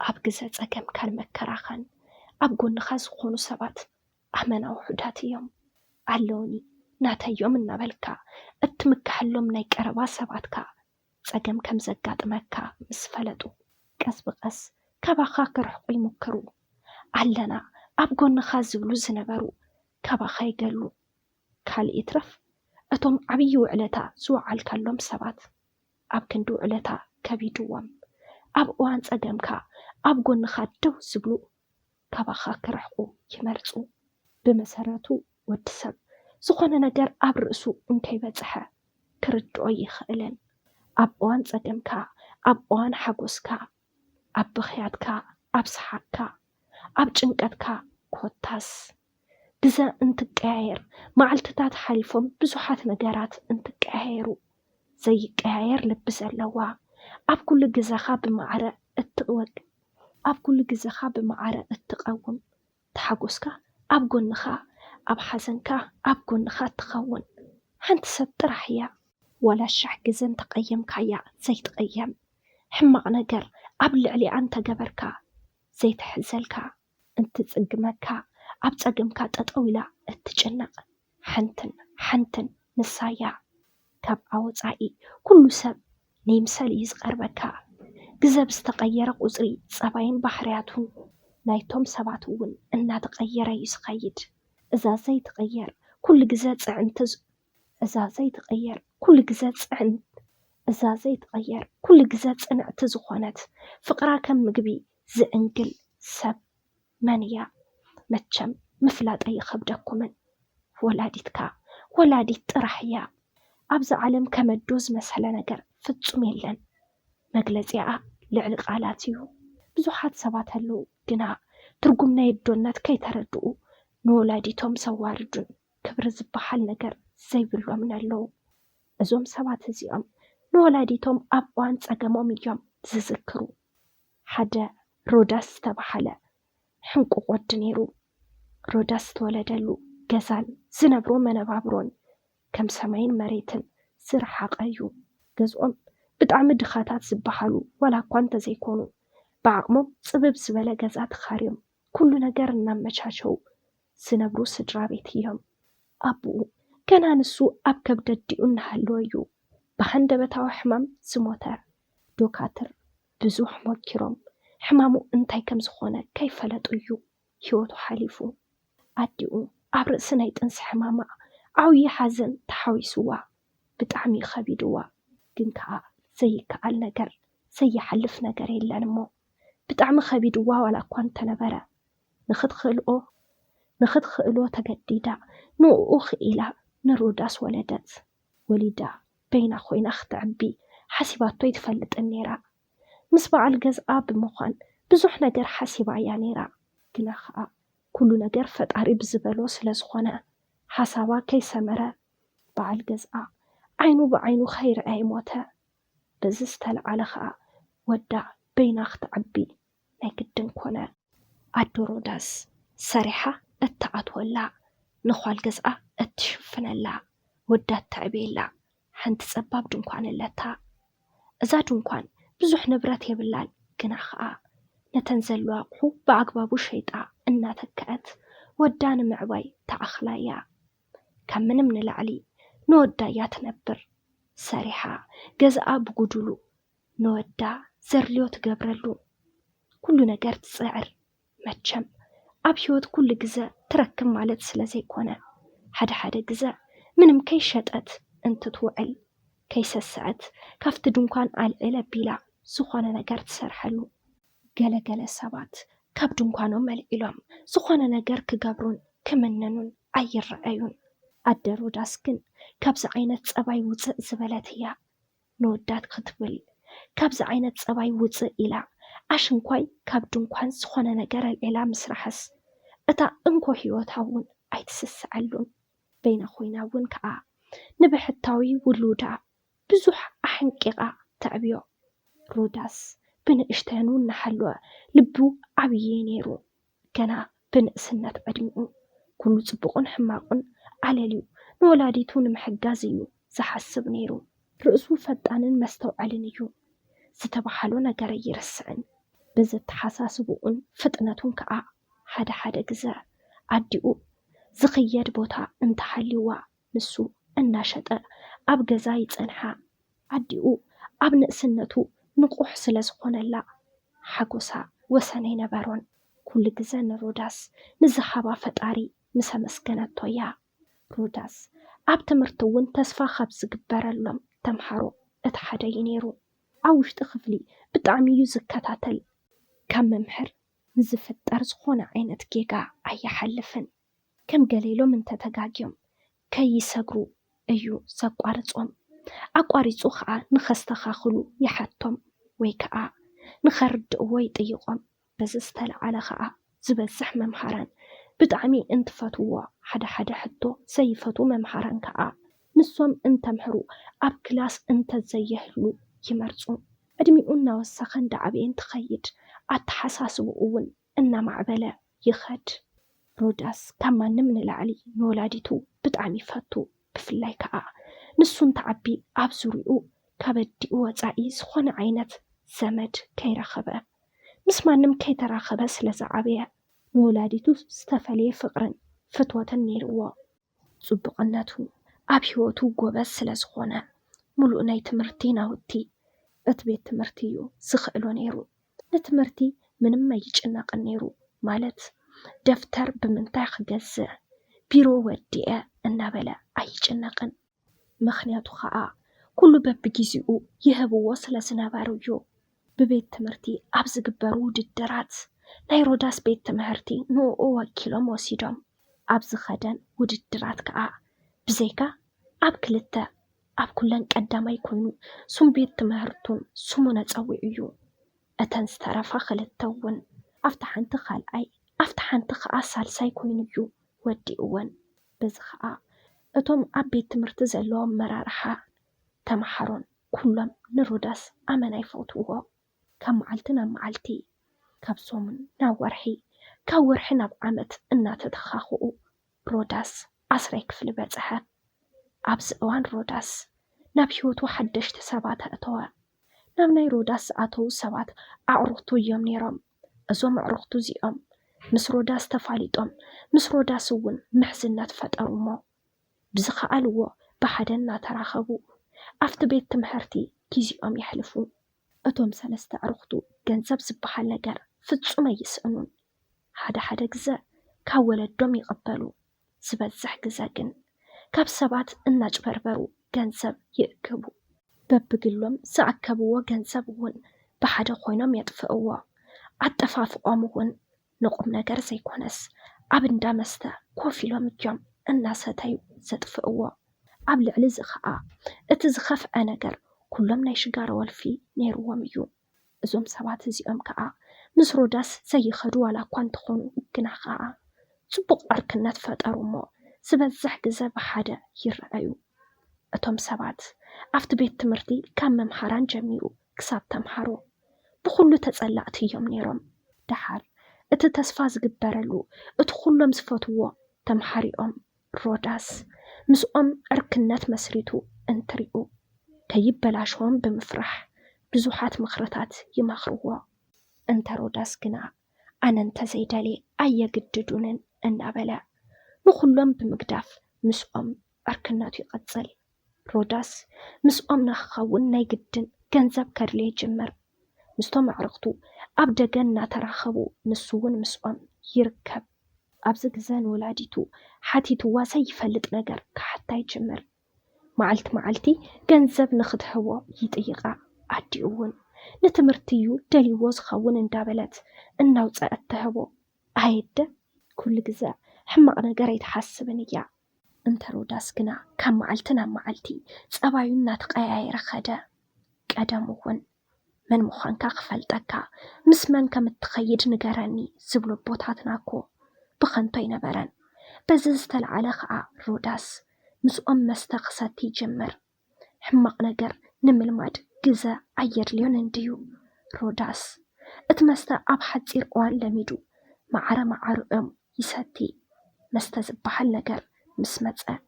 ኣብ ግዘ ፀገምካን መከራኻን ኣብ ጎንኻ ዝኾኑ ሰባት ኣመናዊ ውሑዳት እዮም። ኣለውኒ ናተዮም እናበልካ እትምካሐሎም ናይ ቀረባ ሰባትካ ፀገም ከም ዘጋጥመካ ምስ ፈለጡ ቀስ ብቀስ ካባኻ ክርሕቁ ይሙክሩ። ኣለና ኣብ ጎንኻ ዝብሉ ዝነበሩ ካባኻ ይገሉ። ካልእ ትረፍ እቶም ዓብይ ውዕለታ ዝወዓልካሎም ሰባት ኣብ ክንዲ ውዕለታ ከቢድዎም ኣብ እዋን ፀገምካ ኣብ ጎንኻ ደው ዝብሉ ካባኻ ክርሕቁ ይመርፁ። ብመሰረቱ ወዲ ሰብ ዝኾነ ነገር ኣብ ርእሱ እንከይበፅሐ ክርድኦ ይኽእልን። ኣብ እዋን ፀገምካ ኣብ እዋን ሓጎስካ ኣብ ብኽያትካ ኣብ ሰሓቅካ ኣብ ጭንቀትካ ኮታስ ግዘ እንትቀያየር መዓልትታት ሓሊፎም ብዙሓት ነገራት እንትቀያየሩ ዘይቀያየር ልቢ ዘለዋ ኣብ ኩሉ ግዜኻ ብማዕረ እትወቅ ኣብ ኩሉ ግዜኻ ብማዕረ እትቀውም ተሓጎስካ ኣብ ጎንኻ ኣብ ሓዘንካ ኣብ ጎንኻ ትኸውን ሓንቲ ሰብ ጥራሕ እያ። ወላ ሻሕ ግዜ እንተቀየምካያ ዘይትቀየም ሕማቅ ነገር ኣብ ልዕሊኣ እንተገበርካ ዘይትሕዘልካ እንትፅግመካ ኣብ ፀገምካ ጠጠው ኢላ እትጭነቅ ሓንትን ንሳያ። ካብ ኣወፃኢ ኩሉ ሰብ ንይምሰል እዩ ዝቀርበካ። ግዜ ብዝተቀየረ ቁፅሪ ፀባይን ባህርያቱን ናይቶም ሰባት እውን እናተቀየረ እዩ ዝኸይድ። እዛ ዘይትቀየር ኩሉ ግዜ ፅንዕቲ ዝኾነት ፍቅራ ከም ምግቢ ዝእንግል ሰብ መን እያ? መቸም ምፍላጥ ኣይከብደኩምን። ወላዲት ጥራሕ እያ። ኣብዚ ዓለም ከመዶ ዝመሰለ ነገር ፍፁም የለን። መግለፂኣ ልዕሊ ቃላት እዩ። ብዙሓት ሰባት ኣለው ግና ትርጉም ናይ ኣዶነት ከይተረድኡ ንወላዲቶም ዘዋርዱን ክብሪ ዝበሃል ነገር ዘይብሎምን ኣለው። እዞም ሰባት እዚኦም ንወላዲቶም ኣብ እዋን ፀገሞም እዮም ዝዝክሩ። ሓደ ሮዳስ ዝተባሃለ ሕንቁቅ ወዲ ነይሩ። ሮዳስ ዝተወለደሉ ገዛን ዝነብሮ መነባብሮን ከም ሰማይን መሬትን ዝረሓቐ እዩ። ገዝኦም ብጣዕሚ ድኻታት ዝበሃሉ ዋላ እኳ እንተዘይኮኑ ብዓቅሞም ፅብብ ዝበለ ገዛ ተኻርዮም ኩሉ ነገር እናመቻቸው ዝነብሩ ስድራ ቤት እዮም። ኣቡኡ ገና ንሱ ኣብ ከብደዲኡ እናሃለወ እዩ ብሃንደበታዊ ሕማም ዝሞተ። ዶካትር ብዙሕ ሞኪሮም ሕማሙ እንታይ ከም ዝኾነ ከይፈለጡ እዩ ሂወቱ ሓሊፉ። ኣዲኡ ኣብ ርእሲ ናይ ጥንሲ ሕማማ ዓብይ ሓዘን ተሓዊስዋ ብጣዕሚ ከቢድዋ። ግን ከዓ ዘይከኣል ነገር ዘይሓልፍ ነገር የለን እሞ ብጣዕሚ ከቢድዋ ዋላ እኳ እንተነበረ ንክትክእሎ ተገዲዳ ንዕኡ ክኢላ ንሮዳስ ወለደት። ወሊዳ በይና ኮይና ክትዕቢ ሓሲባቶ ይትፈልጥን ነይራ። ምስ በዓል ገዝኣ ብምኳን ብዙሕ ነገር ሓሲባ እያ ነይራ። ግና ከዓ ኩሉ ነገር ፈጣሪ ብዝበሎ ስለዝኾነ ሓሳባ ከይሰመረ በዓል ገዝኣ ዓይኑ ብዓይኑ ከይርአየ ሞተ። በዚ ዝተለዓለ ከዓ ወዳ በይና ክትዓቢ ናይ ግድን ኮነ። ኣዶ ሮዳስ ሰሪሓ እተኣትወላ ንኳል ገዝኣ እትሽፍነላ ወዳ እተዕብየላ ሓንቲ ፀባብ ድንኳን ኣለታ። እዛ ድንኳን ብዙሕ ንብረት የብላን ግና ከዓ ነተን ዘለዋ ኣቑሑ ብኣግባቡ ሸይጣ እናተክአት ወዳ ንምዕባይ ተኣኽላ እያ። ካብ ምንም ንላዕሊ ንወዳ እያ ትነብር። ሰሪሓ ገዝኣ ብጉድሉ ንወዳ ዘድልዮ ትገብረሉ ኩሉ ነገር ትፅዕር። መቸም ኣብ ሂወት ኩሉ ግዜ ትረክብ ማለት ስለ ዘይኮነ ሓደ ሓደ ግዜ ምንም ከይሸጠት እንትትውዕል ከይሰስዐት ካብቲ ድንኳን ኣልዕል ኣቢላ ዝኾነ ነገር ትሰርሐሉ። ገለገለ ሰባት ካብ ድንኳኖም ኣልዒሎም ዝኾነ ነገር ክገብሩን ክምንኑን ኣይረአዩን። ኣደ ሮዳስ ግን ካብዚ ዓይነት ፀባይ ውፅእ ዝበለት እያ። ንወዳት ክትብል ካብዚ ዓይነት ፀባይ ውፅእ ኢላ ኣሽንኳይ ካብ ድንኳን ዝኾነ ነገር ኣልዒላ ምስራሕስ እታ እንኮ ሂወታ እውን ኣይትስስዐሉን። በይና ኮይና እውን ከዓ ንብሕታዊ ውሉዳ ብዙሕ ኣሕንቂቓ ተዕብዮ። ሮዳስ ብንእሽተኑ እናሓለወ ልቡ ዓብይ ነይሩ። ገና ብንእስነት ዕድሚኡ ኩሉ ፅቡቅን ሕማቁን ዓለልዩ ንወላዲቱ ንምሕጋዝ እዩ ዝሓስብ ነይሩ። ርእሱ ፈጣንን መስተውዓልን እዩ። ዝተባሃሎ ነገር ኣይርስዕን። بز تحساسبون فطنتون كأ حدا جزء عديو زخيد بوتا انت حليوا نسو الناشطة أب جزايت أنها عديو أب نقسنتو نقوح سلزخون الله حقوسا وسنين برون كل جزء روداس نزحبا فتاري مسا مسكنت تويا روداس أب تمرتون تسفا خبز جبرلهم تمحرو اتحدا ينيرو عوش تخفلي بتعميو زكاتاتل كم ممحر نزفتر زخون عينت جيجا أي حلفن كم قليلو من تتقاقيم كي يساقرو أيو ساقوارتهم أقواريتو خا نخستخاخلو يحطم ويكا نخرد ويطيقهم بز استلعال خا زبزح ممحران بدعمي انتفتوا حدا حتو سيفتو ممحران كا نسوم انت محرو أب كلاس انت زيهلو يمرسو أدميقنا وسخن دعبين تخيد أتحساسو أون إنا معبلا يخد روداس كما نمن العلي نولاديتو بدعمي فاتو بفلاي كا نسون تعبي أبزوريو كبديو وزعي سخون عينت زمد كيرخبه مسما نم كيترخبه سلزعبيه نولاديتو استفلي فقرن فتوة النيروا صبقناتو أبيوتو قوبس سلزخونه ملو ناي تمرتينا وتي اتبيت تمرتيو سخلو نيرو نتمرتي من ما يجنق النيرو مالت دفتر بمنطاق جزء بيرو وديئة النابلة أي جنقن مخنياتو خاء كل باب بجيزيو يهبو وصل سنابارو ببيت تمرتي أبز قبارو ددرات ناي روداس بيت تمهرتي نو أوا كيلو موسيدوم أبز خدن وددرات كاء بزيكا أب كلتا أب كلن قدامي كونو سم بيت تمهرتون سمونا تسويعيو أتنسترفا خلتون أفتحن تخال أي أفتحن تخاء سالساي كوينيو ودي أون بزخاء أتوم أبي تمرت زلوم مرارحا تمحرون كلهم نروداس أمن يفوتوه كم معلتنا معلتي كبسومن ناورحي كورحنا بعمت إنا تتخاخو روداس أسريك في البزحة أبز أوان روداس نبيوت وحدش تسابات أتوا نمني روداس أتو سبات أعرقتو يوم نيرم أزوم أعرقتو زيوم مس روداس تفاليتهم مس روداس ون محزنات فتأرمو بزخالو بحدنا تراخبو أفت بيت تمهرتي كيزيوم يحلفو أتوم سلسة أرختو جنزب سبحا لقر فتسوما يسأنون حدا جزا كاول الدوم يقبلو سبزح جزاقن كاب سبات الناج بربرو جنزب يأكبو ببقلهم سأكبو جنزبون بحدا خوينهم يطفئوا عطفاف أمون نقوم نقر زيكونس أبن دامستا كوفيلهم جام الناس هتايو زطفئوا عبل علز خاء اتزخف أنقر كلهم نيشقار والفي نيرو وميو ازوم سبات زيوم كاء مس روداس زي خدو على كوان تخونو اكنا خاء صبق أركنات فتأرمو سبزح جزا بحدا يرأيو اتوم سبات أفت بيت تمرتي كم ممحران جميرو كساب تمحرو بخلو تسألعتي يوم نيرم دحر اتتسفاز قبرلو اتخلهم سفتوو تمحري روداس مس أركنات مسريتو انتريو كيبلاشهم بمفرح بزوحات مخرطات يمخروا انت روداس كنا أنا انت زيدالي أي قددونن النابلا نخلهم بمقداف مس أركنات يقتل روداس مس نخاون نايقدن كنزب كرلي جمر مستوم عرقتو أبدا جنة تراخبو نسوون مس يركب أبزق زان ولاديتو حاتيتو واسي يفلت نقر كحتى يجمر معلتي جنزب نخد هوا يطيقا عديون نتمرتيو دالي وز خاون اندابلت اناو تسأتهوا هايدا كل جزاء حما نقر يتحسبني يا انت روداس كنا كم معلتي تسأبايونا تقايا رخدا قداموون من مخانكا خفلتكا مسمن كمتخيد نقراني زبلو بوتاتناكو بخنطي نبرن بززتل على خاء روداس مس مستقصتي جمر حمق نقر نملماد جزا عير ليون انديو روداس اتمستا أبحد إرقوان لميدو معر يساتي مستزبح النقر مسمتأ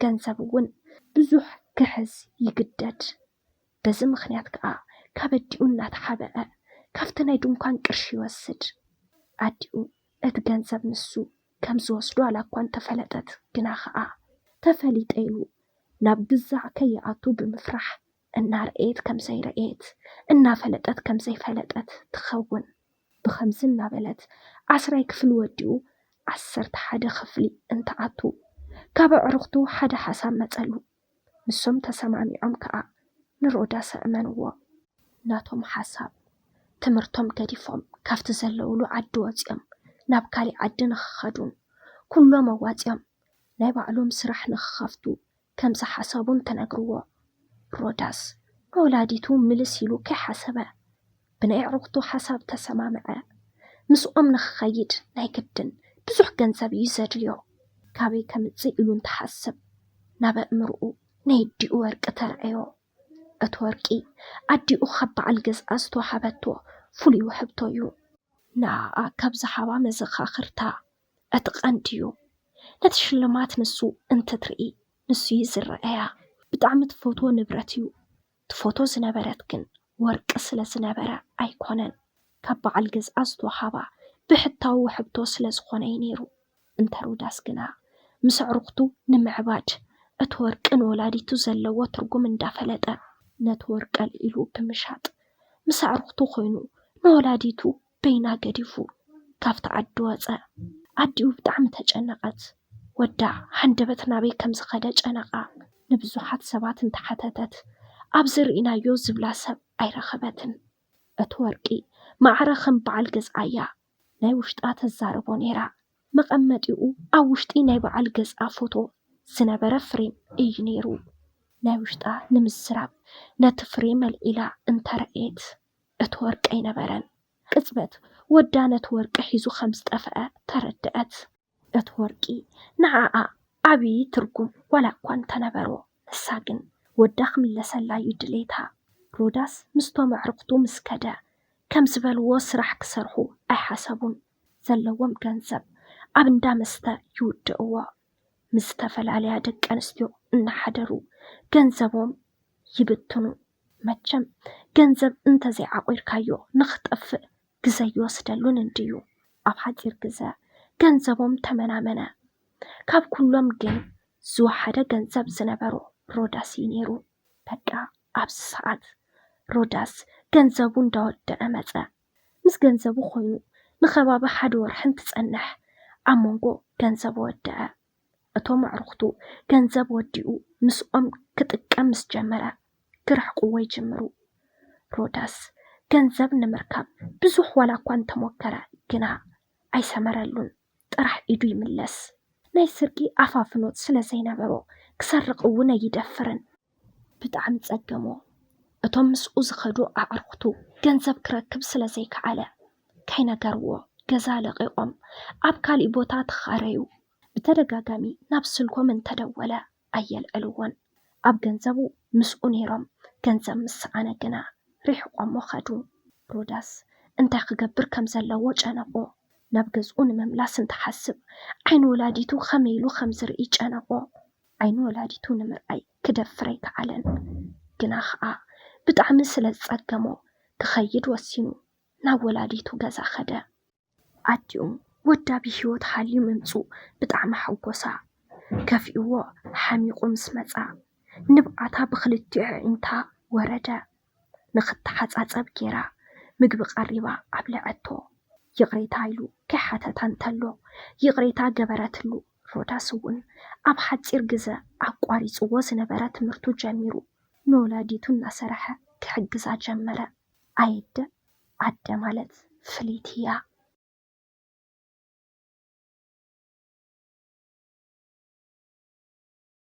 جنزبون بزوح كحز يقدد بزم خنياتك كابديونا تحبأ ካብቲ ናይ ድንኳን ቅርሺ ይወስድ። ኣዲኡ እቲ ገንዘብ ንሱ ከም ዝወስዱ ኣላኳን ተፈለጠት ግና ከዓ ተፈሊጠ ኢሉ ናብ ግዛዕ ከይኣቱ ብምፍራሕ እናርአየት ከም ዘይረአየት እናፈለጠት ከም ዘይፈለጠት ትኸውን። ብኸምዚ እናበለት 10 ክፍሊ ወዲኡ 11 ክፍሊ እንትኣቱ ካብ ኣዕርኽቱ ሓደ ሓሳብ መፀሉ። ንሶም ተሰማሚዖም ከዓ ንሮዳስ ኣእመንዎ። ናቶም ሓሳብ ትምህርቶም ገዲፎም ካብቲ ዘለውሉ ዓዲ ወፂኦም ናብ ካሊእ ዓዲ ንክኸዱን ኩሎም ኣዋፂኦም ናይ ባዕሎም ስራሕ ንክኸፍቱ ከም ዝሓሰቡን ተነግርዎ። ሮዳስ ንወላዲቱ ምልስ ኢሉ ከይሓሰበ ብናይ ኣዕርኽቱ ሓሳብ ተሰማምዐ። ምስኦም ንክኸይድ ናይ ግድን ብዙሕ ገንዘብ እዩ ዘድልዮ። ካበይ ከምፅእ ኢሉ እንትሓስብ ናብ ኣእምርኡ ናይ ኣዲኡ ወርቂ ተርአዮ። እቲ ወርቂ ኣዲኡ ካብ በዓል ገዝኣ ዝተዋሃበቶ ፍሉይ ውህብቶ እዩ። ንዓኣ ካብ ዝሃባ መዘኻኽርታ እቲ ቀንዲ እዩ። ነቲ ሽልማት ንሱ እንትትርኢ ንሱ እዩ ዝረአያ። ብጣዕሚ ትፈትዎ ንብረት እዩ። ትፈቶ ዝነበረት ግን ወርቂ ስለ ዝነበረ ኣይኮነን። ካብ በዓል ገዝኣ ዝተዋሃባ ብሕታዊ ውህብቶ ስለ ዝኾነ እዩ ነይሩ። እንተ ሮዳስ ግና ምስ ኣዕርኽቱ ንምዕባድ እቲ ወርቂ ንወላዲቱ ዘለዎ ትርጉም እንዳፈለጠ ነቲ ወርቂ ኣልዒሉ ብምሻጥ ምስ ኣዕርኽቱ ኮይኑ ንወላዲቱ በይና ገዲፉ ካብቲ ዓዲ ወፀ። ኣዲኡ ብጣዕሚ ተጨነቐት። ወዳ ሃንደበት ናበይ ከም ዝኸደ ጨነቓ። ንብዙሓት ሰባት እንተሓተተት ኣብዚ ርኢናዮ ዝብላ ሰብ ኣይረኸበትን። እቲ ወርቂ ማዕረ ከም በዓል ገዝኣ እያ ናይ ውሽጣ ተዛርቦ ነይራ። መቐመጢኡ ኣብ ውሽጢ ናይ በዓል ገዝኣ ፎቶ ዝነበረ ፍሬም እዩ ነይሩ። ናይ ውሽጣ ንምስራብ ነቲ ፍሬም ኣልዒላ እንተረአየት እቲ ወርቂ ኣይነበረን። ቅፅበት ወዳ ነቲ ወርቂ ሒዙ ከም ዝጠፍአ ተረድአት። እቲ ወርቂ ንዓኣ ዓብዪ ትርጉም ዋላ እኳ እንተነበሮ ንሳ ግን ወዳ ክምለሰላ እዩ ድሌታ። ሮዳስ ምስቶም ኣዕርኽቱ ምስ ከደ ከም ዝበልዎ ስራሕ ክሰርሑ ኣይሓሰቡን። ዘለዎም ገንዘብ ኣብ እንዳ መስተ ይውድእዎ። ምስ ዝተፈላለያ ደቂ ኣንስትዮ እናሓደሩ ገንዘቦም ይብትኑ። መቸም ገንዘብ እንተዘይዓቆርካዮ ንኽጠፍእ ግዜ ይወስደሉን እንድዩ። ኣብ ሓፂር ግዜ ገንዘቦም ተመናመነ። ካብ ኩሎም ግን ዝወሓደ ገንዘብ ዝነበሮ ሮዳስ እዩ ነይሩ። በቃ ኣብዚ ሰዓት ሮዳስ ገንዘቡ እንዳወደአ መፀ። ምስ ገንዘቡ ኮይኑ ንኸባቢ 1 ወርሒ እንትፀንሕ ኣብ መንጎ ገንዘብ ወደአ። እቶም ኣዕርኽቱ ገንዘብ ወዲኡ ምስኦም ክጥቀም ምስ ጀመረ ክርሕቅዎ ይጅምሩ። ሮዳስ ገንዘብ ንምርካብ ብዙሕ ዋላ እኳ እንተሞከረ ግና ኣይሰመረሉን። ጥራሕ ኢዱ ይምለስ። ናይ ስርቂ ኣፋፍኖት ስለ ዘይነበሮ ክሰርቅ እውን ኣይደፍርን። ብጣዕሚ ፀገሞ። እቶም ምስኡ ዝኸዱ ኣዕርኽቱ ገንዘብ ክረክብ ስለ ዘይከኣለ ከይነገርዎ ገዛ ለቂቖም ኣብ ካሊእ ቦታ ተኻረዩ። ብተደጋጋሚ ናብ ስልኮም እንተደወለ ኣየልዕልዎን። ኣብ ገንዘቡ ምስኡ ነይሮም። ገንዘብ ምስኣነ ግና ሪሕቆሞ ኸዱ። ሮዳስ እንታይ ክገብር ከም ዘለዎ ጨነቆ። ናብ ገዝኡ ንምምላስ እንትሓስብ ዓይኒ ወላዲቱ ከመይ ኢሉ ከም ዝርኢ ጨነቆ። ዓይኒ ወላዲቱ ንምርኣይ ክደፍር ኣይከኣለን። ግና ከዓ ብጣዕሚ ስለ ዝፀገሞ ክኸይድ ወሲኑ ናብ ወላዲቱ ገዛ ኸደ። ኣዲኡ ወዳ ብሂወት ሓልዩ ምምፁ ብጣዕሚ ሓጎሳ። ከፊእዎ ሓሚቑ ምስ መፃ ንብዓታ ብክልቲኡ ኣዒንታ ወረደ። ንኽትሓፃፀብ ጌራ ምግቢ ቀሪባ ኣብልዐቶ። ይቕሬታ ኢሉ ከይሓተታ እንተሎ ይቕሬታ ገበረትሉ። ሮዳስ እውን ኣብ ሓፂር ግዜ ኣቋሪፅዎ ዝነበረ ትምህርቱ ጀሚሩ ንወላዲቱ እናሰርሐ ክሕግዛ ጀመረ። ኣየደ ኣደ ማለት ፍልይቲ እያ።